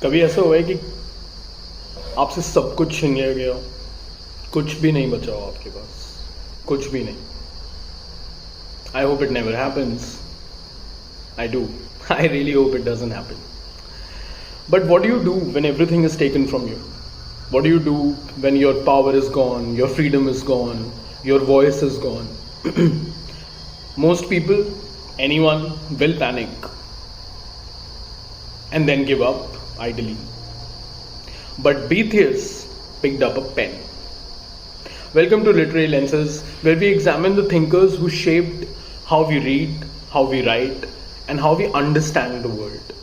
कभी ऐसा हुआ है कि आपसे सब कुछ छीन लिया गया, कुछ भी नहीं बचा हो आपके पास, कुछ भी नहीं? I hope it never happens. I do. I really hope it doesn't happen. But what do you do when everything is taken from you? What do you do when your power is gone, your freedom is gone, your voice is gone? Most people, anyone, will panic and then give up, ideally. But Boethius picked up a pen. Welcome to Literary Lenses, where we examine the thinkers who shaped how we read, how we write, and how we understand the world.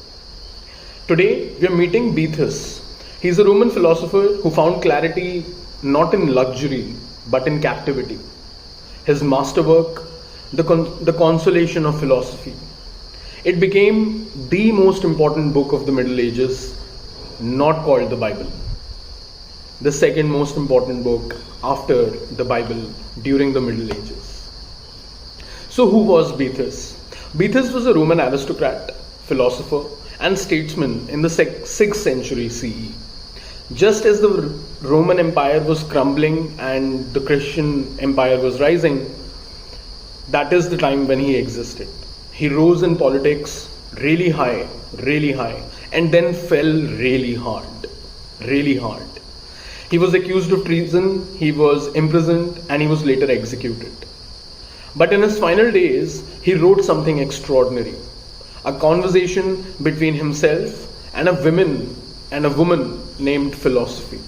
Today, we are meeting Boethius. He's a Roman philosopher who found clarity not in luxury, but in captivity. His masterwork, the Consolation of Philosophy. It became the most important book of the Middle Ages, not called the Bible. The second most important book after the Bible during the Middle Ages. So who was Boethius? Boethius was a Roman aristocrat, philosopher, and statesman in the 6th century CE. Just as the Roman Empire was crumbling and the Christian Empire was rising, that is the time when he existed. He rose in politics really high, and then fell really hard. He was accused of treason, he was imprisoned, and he was later executed. But in his final days, he wrote something extraordinary. A conversation between himself and a woman named Philosophy.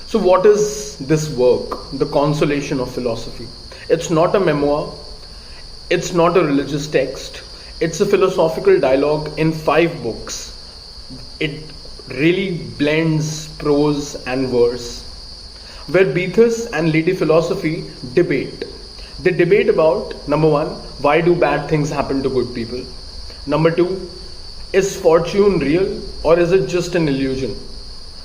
So what is this work, the Consolation of Philosophy? It's not a memoir, it's not a religious text, it's a philosophical dialogue in 5 books. It really blends prose and verse, where Boethius and Lady Philosophy debate. They debate about, number 1, why do bad things happen to good people? Number 2, is fortune real or is it just an illusion?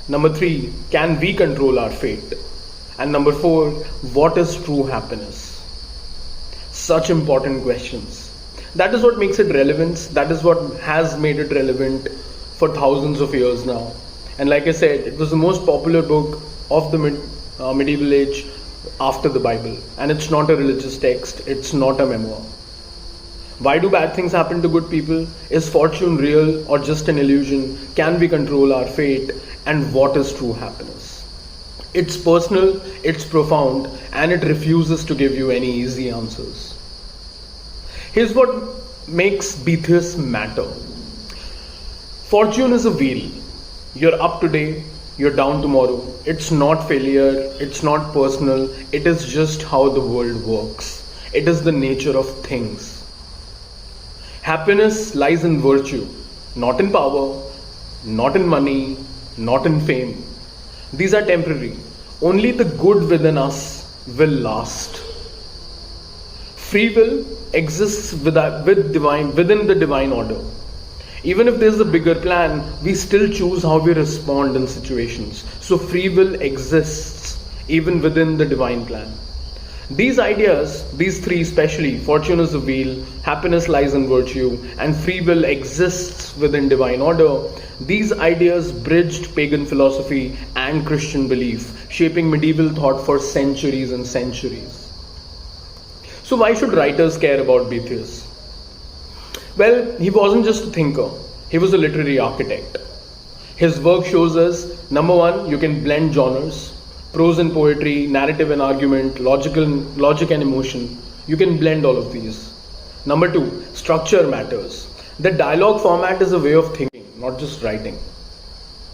Number 3, can we control our fate? And number 4, what is true happiness? Such important questions. That is what makes it relevant. That is what has made it relevant for thousands of years now. And like I said, it was the most popular book of the medieval age after the Bible, and it's not a religious text, it's not a memoir. Why do bad things happen to good people? Is fortune real or just an illusion? Can we control our fate? And what is true happiness? It's personal, it's profound, and it refuses to give you any easy answers. Here's what makes Boethius matter. Fortune is a wheel. You're up today, you're down tomorrow. It's not failure, it's not personal, it is just how the world works. It is the nature of things. Happiness lies in virtue, not in power, not in money, not in fame. These are temporary. Only the good within us will last. Free will exists within the divine order. Even if there's a bigger plan, we still choose how we respond in situations. So free will exists even within the divine plan. These ideas, these 3 especially, fortune is a wheel, happiness lies in virtue, and free will exists within divine order. These ideas bridged pagan philosophy and Christian belief, shaping medieval thought for centuries and centuries. So why should writers care about Boethius? Well, he wasn't just a thinker, he was a literary architect. His work shows us, number 1, you can blend genres, prose and poetry, narrative and argument, logic and emotion. You can blend all of these. Number 2, structure matters. The dialogue format is a way of thinking, not just writing.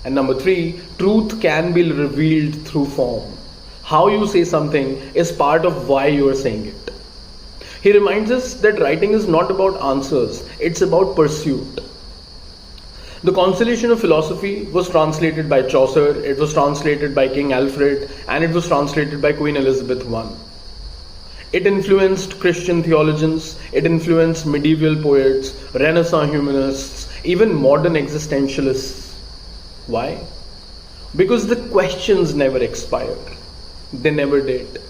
And number 3, truth can be revealed through form. How you say something is part of why you are saying it. He reminds us that writing is not about answers, it's about pursuit. The Consolation of Philosophy was translated by Chaucer, it was translated by King Alfred, and it was translated by Queen Elizabeth I. It influenced Christian theologians, it influenced medieval poets, Renaissance humanists, even modern existentialists. Why? Because the questions never expired. They never did.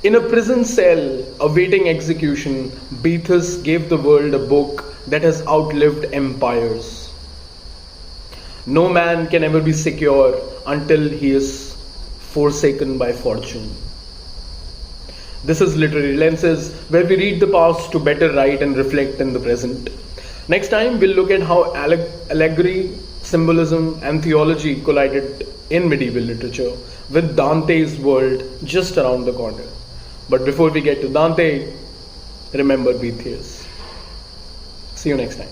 In a prison cell awaiting execution, Boethius gave the world a book that has outlived empires. No man can ever be secure until he is forsaken by fortune. This is literary lenses where we read the past to better write and reflect in the present. Next time we'll look at how allegory, symbolism and theology collided in medieval literature with Dante's world just around the corner. But before we get to Dante, remember Boethius. See you next time.